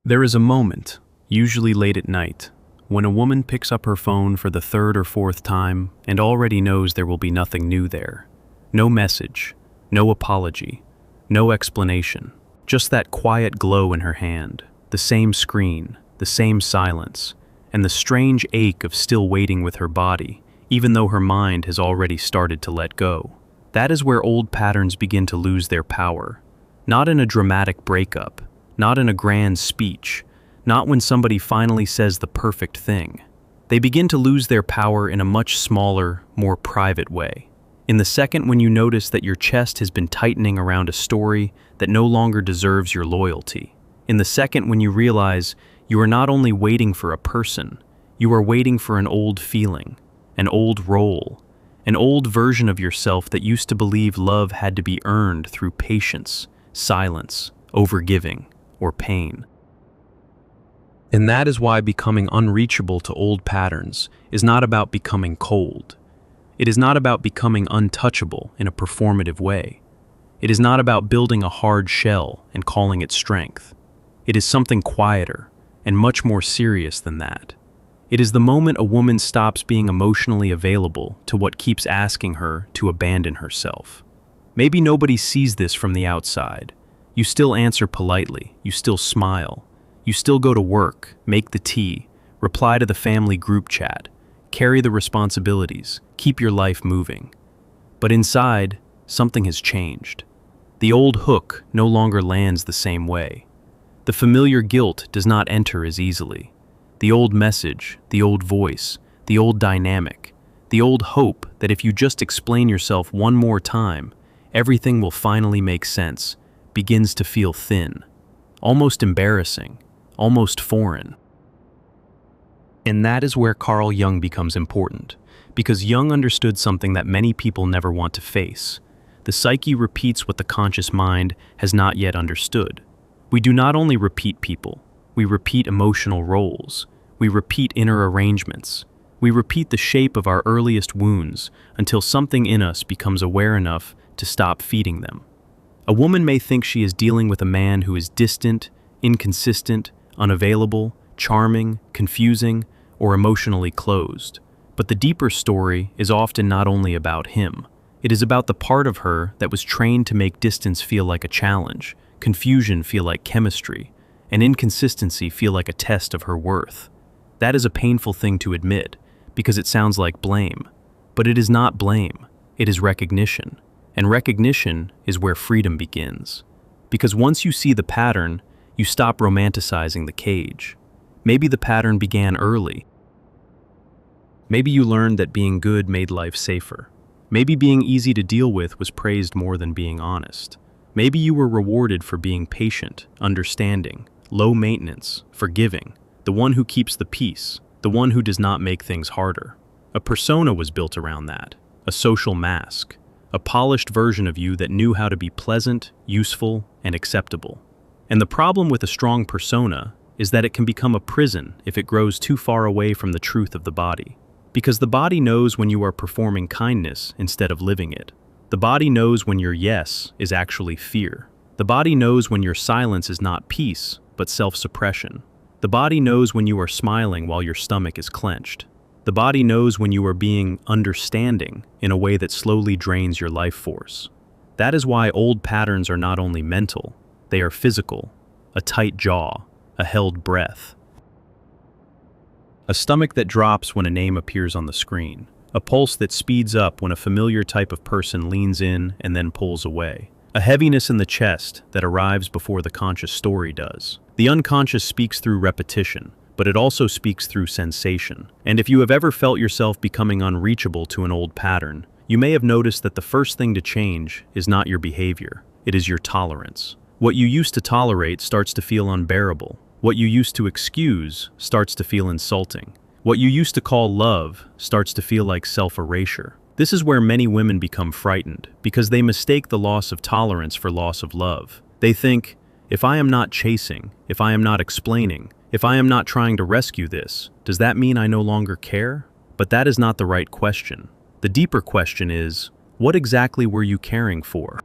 There is a moment, usually late at night, when a woman picks up her phone for the third or fourth time and already knows there will be nothing new there. No message, no apology, no explanation, just that quiet glow in her hand, the same screen, the same silence, and the strange ache of still waiting with her body, even though her mind has already started to let go. That is where old patterns begin to lose their power. Not in a dramatic breakup, not in a grand speech, not when somebody finally says the perfect thing. They begin to lose their power in a much smaller, more private way. In the second when you notice that your chest has been tightening around a story that no longer deserves your loyalty. In the second when you realize you are not only waiting for a person, you are waiting for an old feeling, an old role, an old version of yourself that used to believe love had to be earned through patience, silence, overgiving, or pain. And that is why becoming unreachable to old patterns is not about becoming cold. It is not about becoming untouchable in a performative way. It is not about building a hard shell and calling it strength. It is something quieter and much more serious than that. It is the moment a woman stops being emotionally available to what keeps asking her to abandon herself. Maybe nobody sees this from the outside. You still answer politely, you still smile, you still go to work, make the tea, reply to the family group chat, carry the responsibilities, keep your life moving. But inside, something has changed. The old hook no longer lands the same way. The familiar guilt does not enter as easily. The old message, the old voice, the old dynamic, the old hope that if you just explain yourself one more time, everything will finally make sense, begins to feel thin, almost embarrassing, almost foreign. And that is where Carl Jung becomes important, because Jung understood something that many people never want to face. The psyche repeats what the conscious mind has not yet understood. We do not only repeat people, we repeat emotional roles, we repeat inner arrangements, we repeat the shape of our earliest wounds until something in us becomes aware enough to stop feeding them. A woman may think she is dealing with a man who is distant, inconsistent, unavailable, charming, confusing, or emotionally closed. But the deeper story is often not only about him. It is about the part of her that was trained to make distance feel like a challenge, confusion feel like chemistry, and inconsistency feel like a test of her worth. That is a painful thing to admit, because it sounds like blame. But it is not blame, it is recognition. And recognition is where freedom begins. Because once you see the pattern, you stop romanticizing the cage. Maybe the pattern began early. Maybe you learned that being good made life safer. Maybe being easy to deal with was praised more than being honest. Maybe you were rewarded for being patient, understanding, low maintenance, forgiving, the one who keeps the peace, the one who does not make things harder. A persona was built around that, a social mask. A polished version of you that knew how to be pleasant, useful, and acceptable. And the problem with a strong persona is that it can become a prison if it grows too far away from the truth of the body. Because the body knows when you are performing kindness instead of living it. The body knows when your yes is actually fear. The body knows when your silence is not peace, but self-suppression. The body knows when you are smiling while your stomach is clenched. The body knows when you are being understanding in a way that slowly drains your life force. That is why old patterns are not only mental, they are physical, a tight jaw, a held breath. A stomach that drops when a name appears on the screen, a pulse that speeds up when a familiar type of person leans in and then pulls away, a heaviness in the chest that arrives before the conscious story does. The unconscious speaks through repetition, but it also speaks through sensation. And if you have ever felt yourself becoming unreachable to an old pattern, you may have noticed that the first thing to change is not your behavior, it is your tolerance. What you used to tolerate starts to feel unbearable. What you used to excuse starts to feel insulting. What you used to call love starts to feel like self-erasure. This is where many women become frightened, because they mistake the loss of tolerance for loss of love. They think, if I am not chasing, if I am not explaining, if I am not trying to rescue this, does that mean I no longer care? But that is not the right question. The deeper question is, what exactly were you caring for?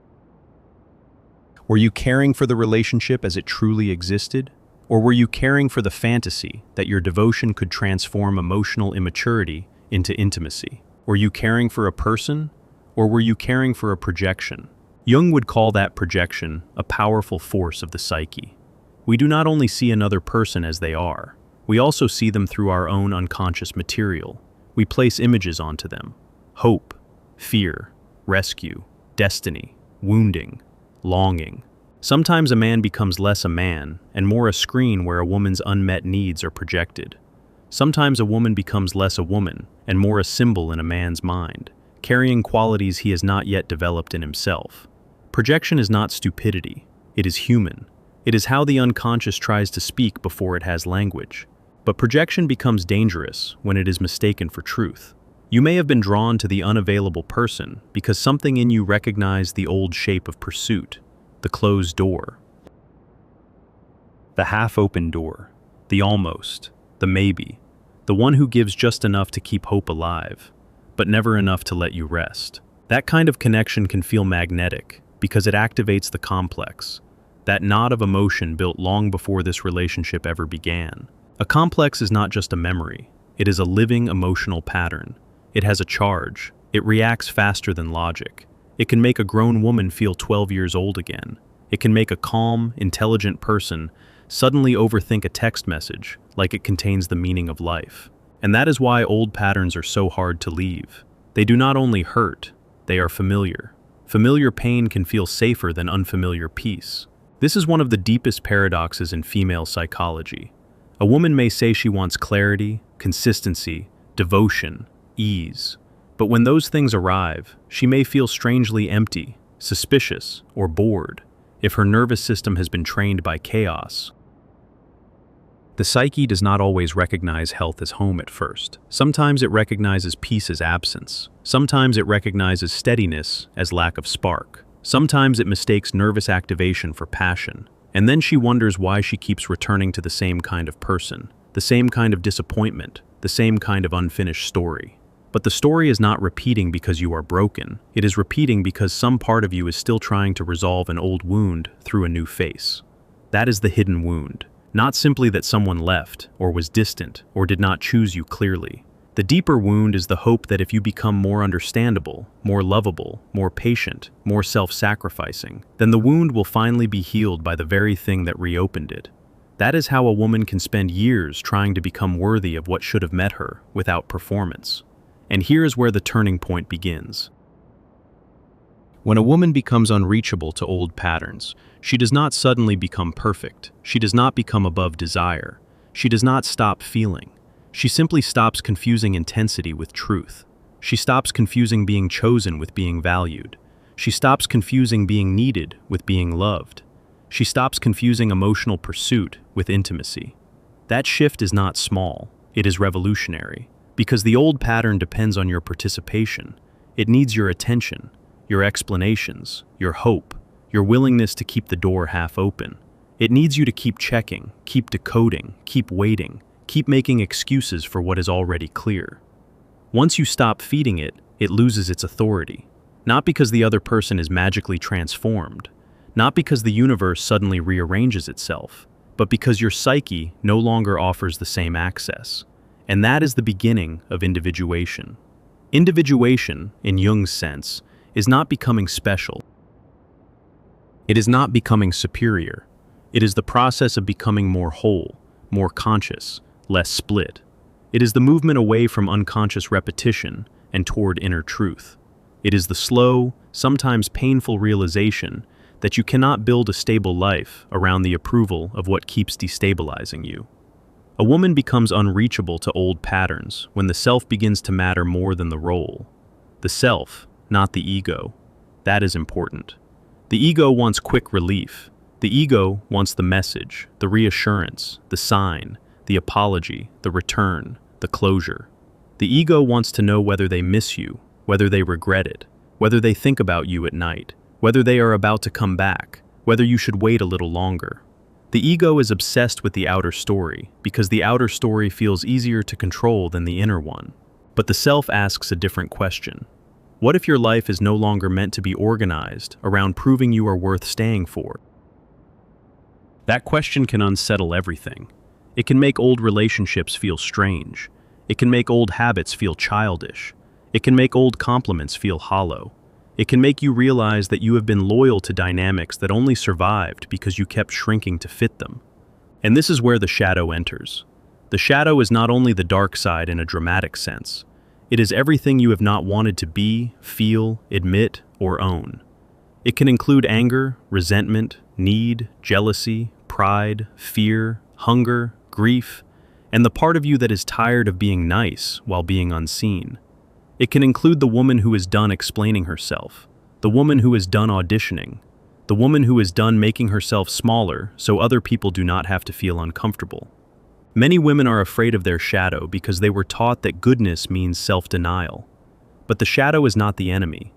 Were you caring for the relationship as it truly existed? Or were you caring for the fantasy that your devotion could transform emotional immaturity into intimacy? Were you caring for a person, or were you caring for a projection? Jung would call that projection a powerful force of the psyche. We do not only see another person as they are, we also see them through our own unconscious material. We place images onto them: hope, fear, rescue, destiny, wounding, longing. Sometimes a man becomes less a man and more a screen where a woman's unmet needs are projected. Sometimes a woman becomes less a woman and more a symbol in a man's mind, carrying qualities he has not yet developed in himself. Projection is not stupidity, it is human. It is how the unconscious tries to speak before it has language. But projection becomes dangerous when it is mistaken for truth. You may have been drawn to the unavailable person because something in you recognized the old shape of pursuit, the closed door, the half-open door, the almost, the maybe, the one who gives just enough to keep hope alive, but never enough to let you rest. That kind of connection can feel magnetic because it activates the complex, that knot of emotion built long before this relationship ever began. A complex is not just a memory, it is a living emotional pattern. It has a charge, it reacts faster than logic. It can make a grown woman feel 12 years old again. It can make a calm, intelligent person suddenly overthink a text message like it contains the meaning of life. And that is why old patterns are so hard to leave. They do not only hurt, they are familiar. Familiar pain can feel safer than unfamiliar peace. This is one of the deepest paradoxes in female psychology. A woman may say she wants clarity, consistency, devotion, ease. But when those things arrive, she may feel strangely empty, suspicious, or bored, if her nervous system has been trained by chaos. The psyche does not always recognize health as home at first. Sometimes it recognizes peace as absence. Sometimes it recognizes steadiness as lack of spark. Sometimes it mistakes nervous activation for passion. And then she wonders why she keeps returning to the same kind of person, the same kind of disappointment, the same kind of unfinished story. But the story is not repeating because you are broken. It is repeating because some part of you is still trying to resolve an old wound through a new face. That is the hidden wound. Not simply that someone left, or was distant, or did not choose you clearly. The deeper wound is the hope that if you become more understandable, more lovable, more patient, more self-sacrificing, then the wound will finally be healed by the very thing that reopened it. That is how a woman can spend years trying to become worthy of what should have met her without performance. And here is where the turning point begins. When a woman becomes unreachable to old patterns, she does not suddenly become perfect. She does not become above desire. She does not stop feeling. She simply stops confusing intensity with truth. She stops confusing being chosen with being valued. She stops confusing being needed with being loved. She stops confusing emotional pursuit with intimacy. That shift is not small. It is revolutionary. Because the old pattern depends on your participation. It needs your attention, your explanations, your hope, your willingness to keep the door half open. It needs you to keep checking, keep decoding, keep waiting, keep making excuses for what is already clear. Once you stop feeding it, it loses its authority. Not because the other person is magically transformed, not because the universe suddenly rearranges itself, but because your psyche no longer offers the same access. And that is the beginning of individuation. Individuation, in Jung's sense, is not becoming special. It is not becoming superior. It is the process of becoming more whole, more conscious, less split. It is the movement away from unconscious repetition and toward inner truth. It is the slow, sometimes painful realization that you cannot build a stable life around the approval of what keeps destabilizing you. A woman becomes unreachable to old patterns when the self begins to matter more than the role. The self, not the ego. That is important. The ego wants quick relief. The ego wants the message, the reassurance, the sign, the apology, the return, the closure. The ego wants to know whether they miss you, whether they regret it, whether they think about you at night, whether they are about to come back, whether you should wait a little longer. The ego is obsessed with the outer story because the outer story feels easier to control than the inner one. But the self asks a different question. What if your life is no longer meant to be organized around proving you are worth staying for? That question can unsettle everything. It can make old relationships feel strange. It can make old habits feel childish. It can make old compliments feel hollow. It can make you realize that you have been loyal to dynamics that only survived because you kept shrinking to fit them. And this is where the shadow enters. The shadow is not only the dark side in a dramatic sense. It is everything you have not wanted to be, feel, admit, or own. It can include anger, resentment, need, jealousy, pride, fear, hunger, grief, and the part of you that is tired of being nice while being unseen. It can include the woman who is done explaining herself, the woman who is done auditioning, the woman who is done making herself smaller so other people do not have to feel uncomfortable. Many women are afraid of their shadow because they were taught that goodness means self-denial. But the shadow is not the enemy.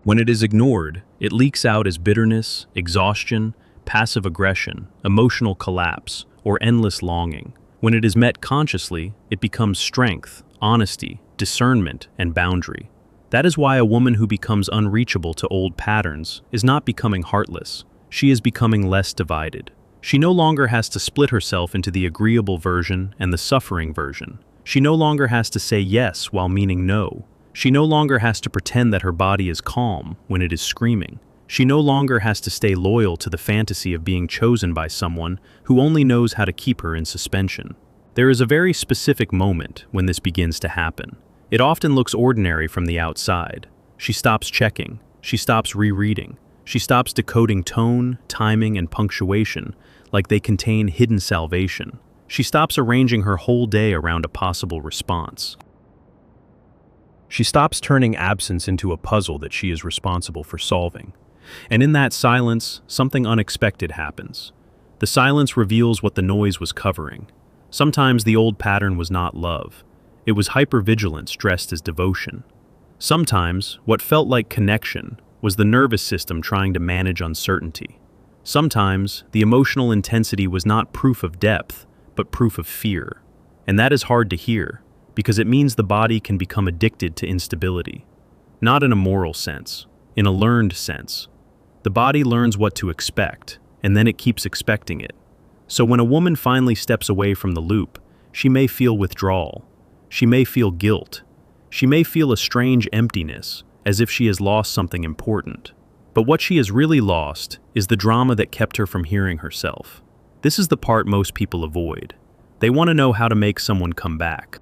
When it is ignored, it leaks out as bitterness, exhaustion, passive aggression, emotional collapse, or endless longing. When it is met consciously, it becomes strength, honesty, discernment, and boundary. That is why a woman who becomes unreachable to old patterns is not becoming heartless. She is becoming less divided. She no longer has to split herself into the agreeable version and the suffering version. She no longer has to say yes while meaning no. She no longer has to pretend that her body is calm when it is screaming. She no longer has to stay loyal to the fantasy of being chosen by someone who only knows how to keep her in suspension. There is a very specific moment when this begins to happen. It often looks ordinary from the outside. She stops checking. She stops rereading. She stops decoding tone, timing, and punctuation like they contain hidden salvation. She stops arranging her whole day around a possible response. She stops turning absence into a puzzle that she is responsible for solving. And in that silence, something unexpected happens. The silence reveals what the noise was covering. Sometimes the old pattern was not love. It was hypervigilance dressed as devotion. Sometimes what felt like connection was the nervous system trying to manage uncertainty. Sometimes the emotional intensity was not proof of depth, but proof of fear. And that is hard to hear, because it means the body can become addicted to instability. Not in a moral sense, in a learned sense. The body learns what to expect, and then it keeps expecting it. So when a woman finally steps away from the loop, she may feel withdrawal. She may feel guilt. She may feel a strange emptiness, as if she has lost something important. But what she has really lost is the drama that kept her from hearing herself. This is the part most people avoid. They want to know how to make someone come back.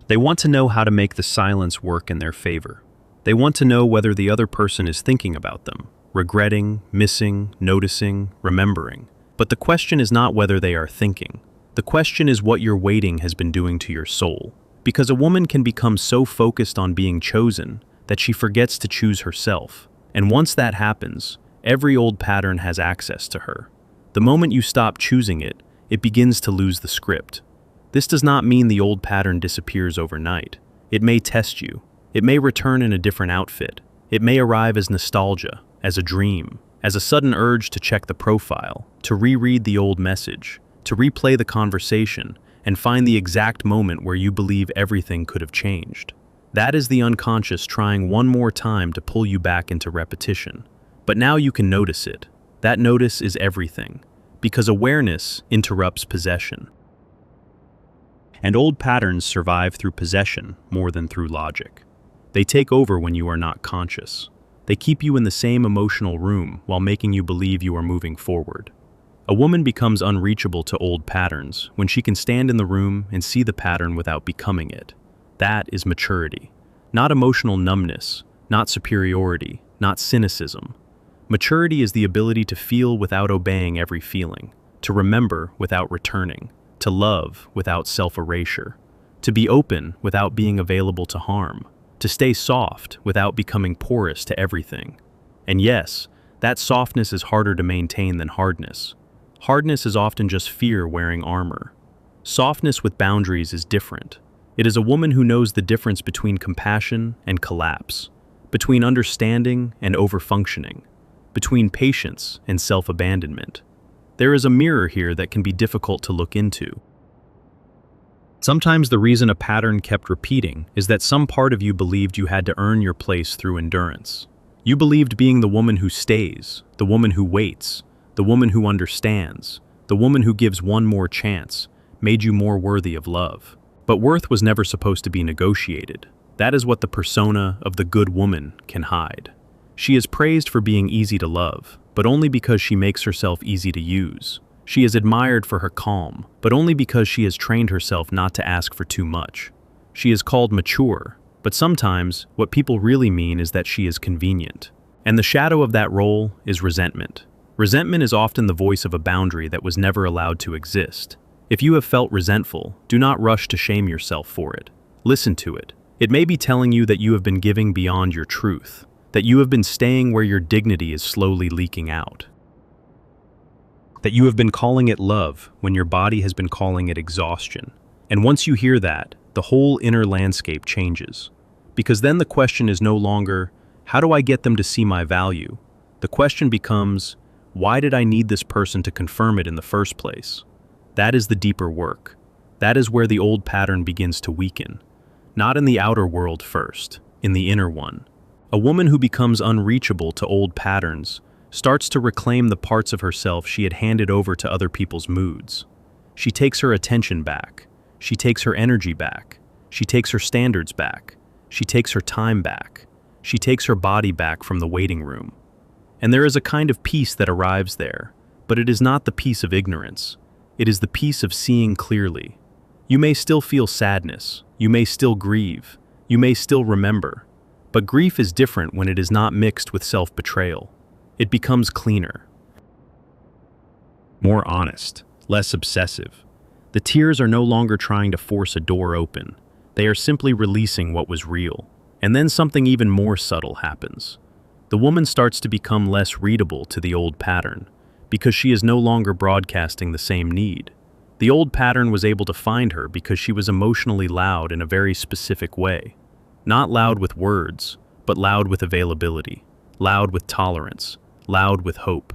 They want to know how to make the silence work in their favor. They want to know whether the other person is thinking about them, regretting, missing, noticing, remembering. But the question is not whether they are thinking. The question is what your waiting has been doing to your soul. Because a woman can become so focused on being chosen that she forgets to choose herself. And once that happens, every old pattern has access to her. The moment you stop choosing it, it begins to lose the script. This does not mean the old pattern disappears overnight. It may test you. It may return in a different outfit. It may arrive as nostalgia, as a dream, as a sudden urge to check the profile, to reread the old message, to replay the conversation, and find the exact moment where you believe everything could have changed. That is the unconscious trying one more time to pull you back into repetition. But now you can notice it. That notice is everything, because awareness interrupts possession. And old patterns survive through possession more than through logic. They take over when you are not conscious. They keep you in the same emotional room while making you believe you are moving forward. A woman becomes unreachable to old patterns when she can stand in the room and see the pattern without becoming it. That is maturity. Not emotional numbness, not superiority, not cynicism. Maturity is the ability to feel without obeying every feeling, to remember without returning, to love without self-erasure, to be open without being available to harm, to stay soft without becoming porous to everything. And yes, that softness is harder to maintain than hardness. Hardness is often just fear wearing armor. Softness with boundaries is different. It is a woman who knows the difference between compassion and collapse, between understanding and overfunctioning, between patience and self-abandonment. There is a mirror here that can be difficult to look into. Sometimes the reason a pattern kept repeating is that some part of you believed you had to earn your place through endurance. You believed being the woman who stays, the woman who waits, the woman who understands, the woman who gives one more chance, made you more worthy of love. But worth was never supposed to be negotiated. That is what the persona of the good woman can hide. She is praised for being easy to love, but only because she makes herself easy to use. She is admired for her calm, but only because she has trained herself not to ask for too much. She is called mature, but sometimes what people really mean is that she is convenient. And the shadow of that role is resentment. Resentment is often the voice of a boundary that was never allowed to exist. If you have felt resentful, do not rush to shame yourself for it. Listen to it. It may be telling you that you have been giving beyond your truth, that you have been staying where your dignity is slowly leaking out, that you have been calling it love when your body has been calling it exhaustion. And once you hear that, the whole inner landscape changes. Because then the question is no longer, how do I get them to see my value? The question becomes, why did I need this person to confirm it in the first place? That is the deeper work. That is where the old pattern begins to weaken. Not in the outer world first, in the inner one. A woman who becomes unreachable to old patterns starts to reclaim the parts of herself she had handed over to other people's moods. She takes her attention back. She takes her energy back. She takes her standards back. She takes her time back. She takes her body back from the waiting room. And there is a kind of peace that arrives there, but it is not the peace of ignorance. It is the peace of seeing clearly. You may still feel sadness. You may still grieve. You may still remember. But grief is different when it is not mixed with self-betrayal. It becomes cleaner, more honest, less obsessive. The tears are no longer trying to force a door open. They are simply releasing what was real. And then something even more subtle happens. The woman starts to become less readable to the old pattern, because she is no longer broadcasting the same need. The old pattern was able to find her because she was emotionally loud in a very specific way. Not loud with words, but loud with availability, loud with tolerance, loud with hope,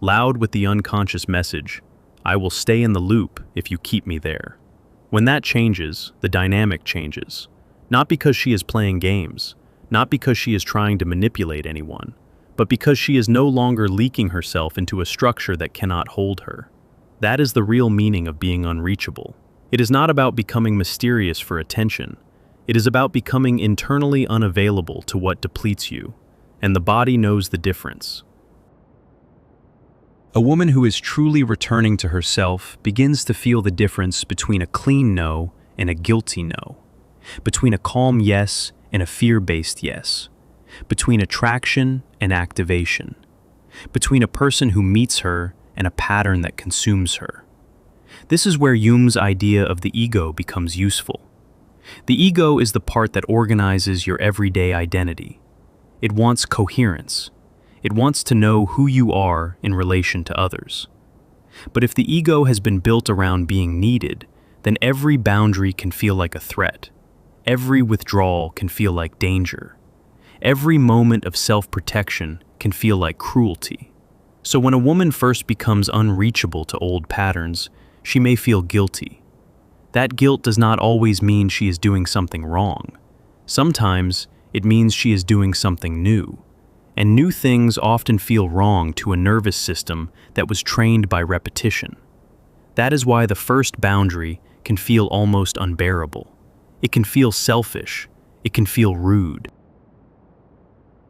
loud with the unconscious message, I will stay in the loop if you keep me there. When that changes, the dynamic changes. Not because she is playing games, not because she is trying to manipulate anyone, but because she is no longer leaking herself into a structure that cannot hold her. That is the real meaning of being unreachable. It is not about becoming mysterious for attention. It is about becoming internally unavailable to what depletes you, and the body knows the difference. A woman who is truly returning to herself begins to feel the difference between a clean no and a guilty no, between a calm yes and a fear-based yes, between attraction and activation, between a person who meets her and a pattern that consumes her. This is where Jung's idea of the ego becomes useful. The ego is the part that organizes your everyday identity. It wants coherence. It wants to know who you are in relation to others. But if the ego has been built around being needed, then every boundary can feel like a threat. Every withdrawal can feel like danger. Every moment of self-protection can feel like cruelty. So when a woman first becomes unreachable to old patterns, she may feel guilty. That guilt does not always mean she is doing something wrong. Sometimes it means she is doing something new. And new things often feel wrong to a nervous system that was trained by repetition. That is why the first boundary can feel almost unbearable. It can feel selfish. It can feel rude.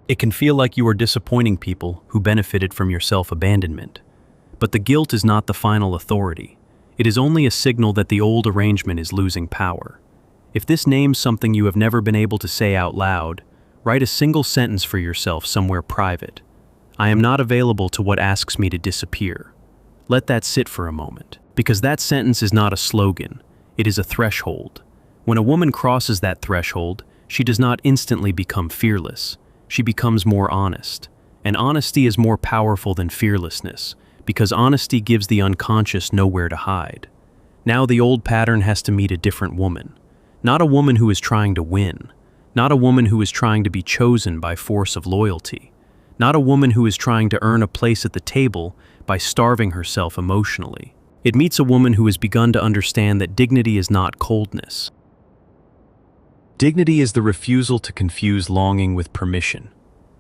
It can feel like you are disappointing people who benefited from your self-abandonment. But the guilt is not the final authority. It is only a signal that the old arrangement is losing power. If this names something you have never been able to say out loud, write a single sentence for yourself somewhere private. I am not available to what asks me to disappear. Let that sit for a moment, because that sentence is not a slogan. It is a threshold. When a woman crosses that threshold, she does not instantly become fearless. She becomes more honest. And honesty is more powerful than fearlessness, because honesty gives the unconscious nowhere to hide. Now the old pattern has to meet a different woman. Not a woman who is trying to win. Not a woman who is trying to be chosen by force of loyalty. Not a woman who is trying to earn a place at the table by starving herself emotionally. It meets a woman who has begun to understand that dignity is not coldness. Dignity is the refusal to confuse longing with permission.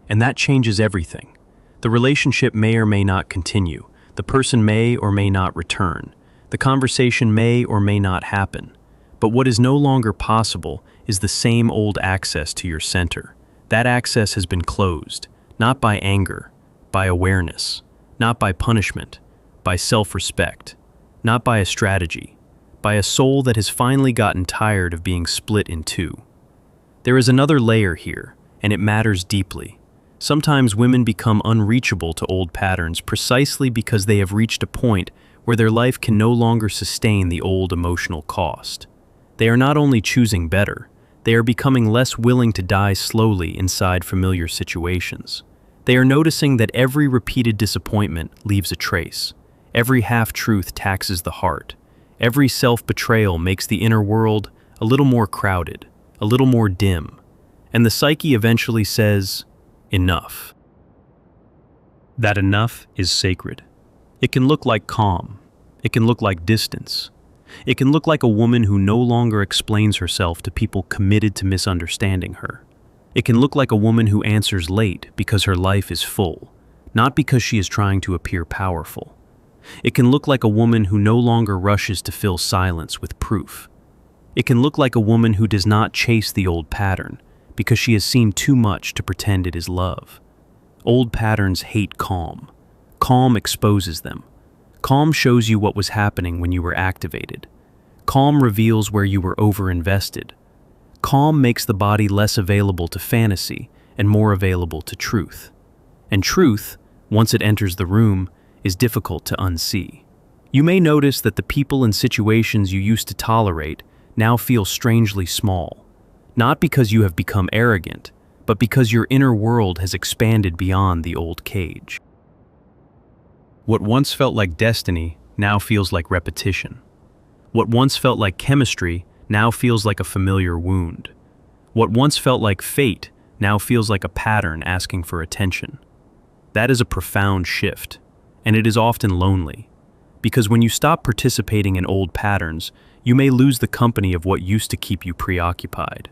And that changes everything. The relationship may or may not continue. The person may or may not return. The conversation may or may not happen. But what is no longer possible is the same old access to your center. That access has been closed, not by anger, by awareness, not by punishment, by self-respect, not by a strategy, by a soul that has finally gotten tired of being split in two. There is another layer here, and it matters deeply. Sometimes women become unreachable to old patterns precisely because they have reached a point where their life can no longer sustain the old emotional cost. They are not only choosing better, they are becoming less willing to die slowly inside familiar situations. They are noticing that every repeated disappointment leaves a trace. Every half-truth taxes the heart. Every self-betrayal makes the inner world a little more crowded, a little more dim. And the psyche eventually says, enough. That enough is sacred. It can look like calm. It can look like distance. It can look like a woman who no longer explains herself to people committed to misunderstanding her. It can look like a woman who answers late because her life is full, not because she is trying to appear powerful. It can look like a woman who no longer rushes to fill silence with proof. It can look like a woman who does not chase the old pattern because she has seen too much to pretend it is love. Old patterns hate calm. Calm exposes them. Calm shows you what was happening when you were activated. Calm reveals where you were overinvested. Calm makes the body less available to fantasy and more available to truth. And truth, once it enters the room, is difficult to unsee. You may notice that the people and situations you used to tolerate now feel strangely small, not because you have become arrogant, but because your inner world has expanded beyond the old cage. What once felt like destiny now feels like repetition. What once felt like chemistry now feels like a familiar wound. What once felt like fate now feels like a pattern asking for attention. That is a profound shift, and it is often lonely, because when you stop participating in old patterns, you may lose the company of what used to keep you preoccupied.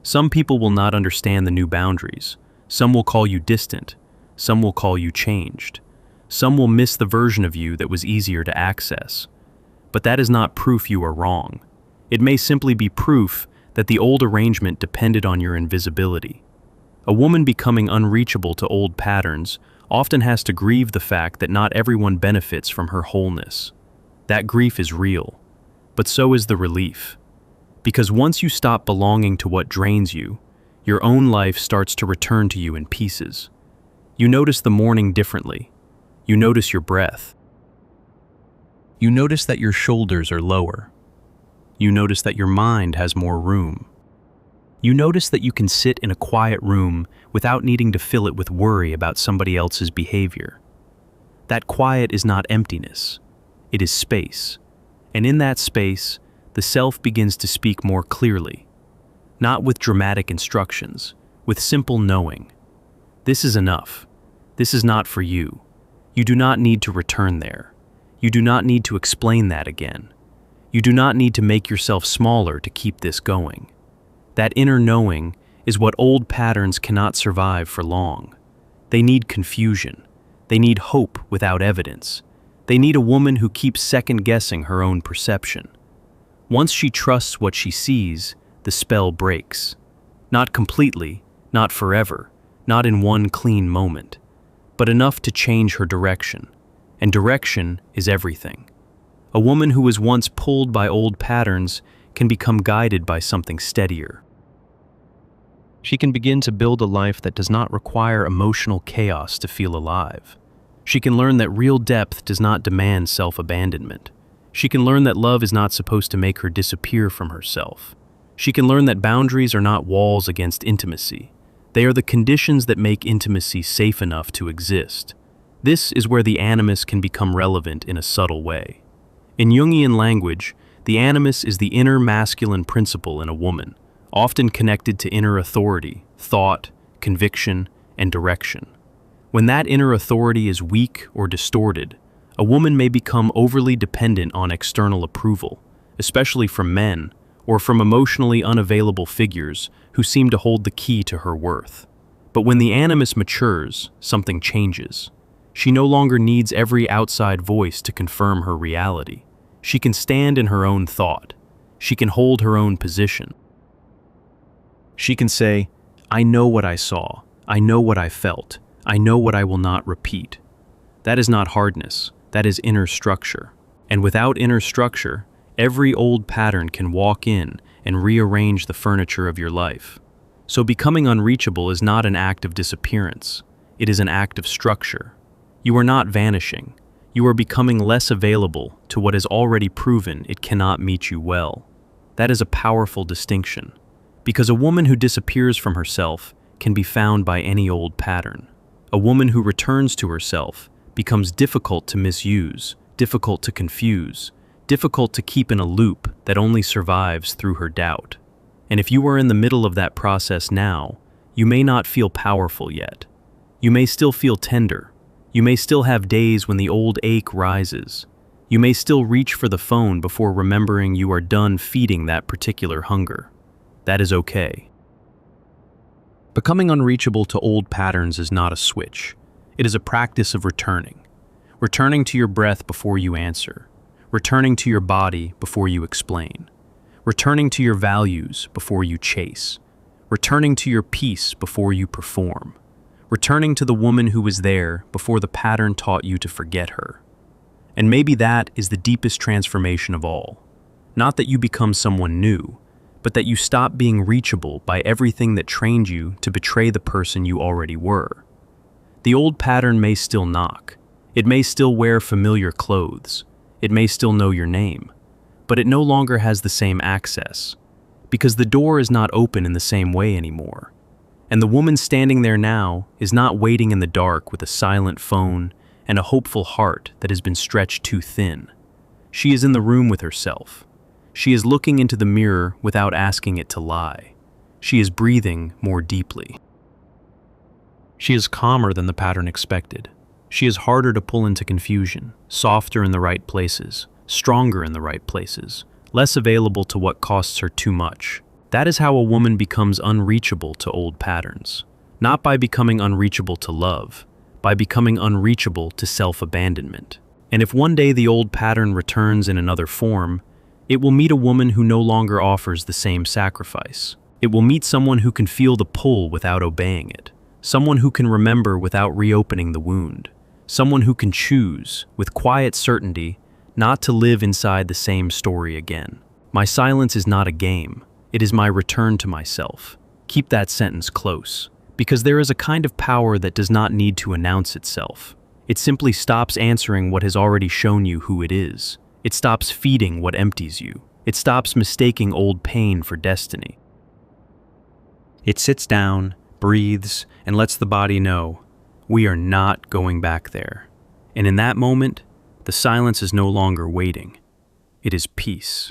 Some people will not understand the new boundaries. Some will call you distant. Some will call you changed. Some will miss the version of you that was easier to access. But that is not proof you are wrong. It may simply be proof that the old arrangement depended on your invisibility. A woman becoming unreachable to old patterns often has to grieve the fact that not everyone benefits from her wholeness. That grief is real, but so is the relief. Because once you stop belonging to what drains you, your own life starts to return to you in pieces. You notice the morning differently. You notice your breath. You notice that your shoulders are lower. You notice that your mind has more room. You notice that you can sit in a quiet room without needing to fill it with worry about somebody else's behavior. That quiet is not emptiness. It is space. And in that space, the self begins to speak more clearly, not with dramatic instructions, with simple knowing. This is enough. This is not for you. You do not need to return there. You do not need to explain that again. You do not need to make yourself smaller to keep this going. That inner knowing is what old patterns cannot survive for long. They need confusion. They need hope without evidence. They need a woman who keeps second-guessing her own perception. Once she trusts what she sees, the spell breaks. Not completely, not forever, not in one clean moment, but enough to change her direction. And direction is everything. A woman who was once pulled by old patterns can become guided by something steadier. She can begin to build a life that does not require emotional chaos to feel alive. She can learn that real depth does not demand self-abandonment. She can learn that love is not supposed to make her disappear from herself. She can learn that boundaries are not walls against intimacy. They are the conditions that make intimacy safe enough to exist. This is where the animus can become relevant in a subtle way. In Jungian language, the animus is the inner masculine principle in a woman, often connected to inner authority, thought, conviction, and direction. When that inner authority is weak or distorted, a woman may become overly dependent on external approval, especially from men or from emotionally unavailable figures who seem to hold the key to her worth. But when the animus matures, something changes. She no longer needs every outside voice to confirm her reality. She can stand in her own thought. She can hold her own position. She can say, I know what I saw. I know what I felt. I know what I will not repeat. That is not hardness. That is inner structure. And without inner structure, every old pattern can walk in and rearrange the furniture of your life. So becoming unreachable is not an act of disappearance. It is an act of structure. You are not vanishing. You are becoming less available to what is already proven it cannot meet you well. That is a powerful distinction, because a woman who disappears from herself can be found by any old pattern. A woman who returns to herself becomes difficult to misuse, difficult to confuse, difficult to keep in a loop that only survives through her doubt. And if you are in the middle of that process now, you may not feel powerful yet. You may still feel tender. You may still have days when the old ache rises. You may still reach for the phone before remembering you are done feeding that particular hunger. That is okay. Becoming unreachable to old patterns is not a switch. It is a practice of returning. Returning to your breath before you answer. Returning to your body before you explain. Returning to your values before you chase. Returning to your peace before you perform. Returning to the woman who was there before the pattern taught you to forget her. And maybe that is the deepest transformation of all. Not that you become someone new, but that you stop being reachable by everything that trained you to betray the person you already were. The old pattern may still knock. It may still wear familiar clothes. It may still know your name. But it no longer has the same access, because the door is not open in the same way anymore. And the woman standing there now is not waiting in the dark with a silent phone and a hopeful heart that has been stretched too thin. She is in the room with herself. She is looking into the mirror without asking it to lie. She is breathing more deeply. She is calmer than the pattern expected. She is harder to pull into confusion, softer in the right places, stronger in the right places, less available to what costs her too much. That is how a woman becomes unreachable to old patterns. Not by becoming unreachable to love, by becoming unreachable to self-abandonment. And if one day the old pattern returns in another form, it will meet a woman who no longer offers the same sacrifice. It will meet someone who can feel the pull without obeying it. Someone who can remember without reopening the wound. Someone who can choose, with quiet certainty, not to live inside the same story again. My silence is not a game. It is my return to myself. Keep that sentence close, because there is a kind of power that does not need to announce itself. It simply stops answering what has already shown you who it is. It stops feeding what empties you. It stops mistaking old pain for destiny. It sits down, breathes, and lets the body know, we are not going back there. And in that moment, the silence is no longer waiting. It is peace.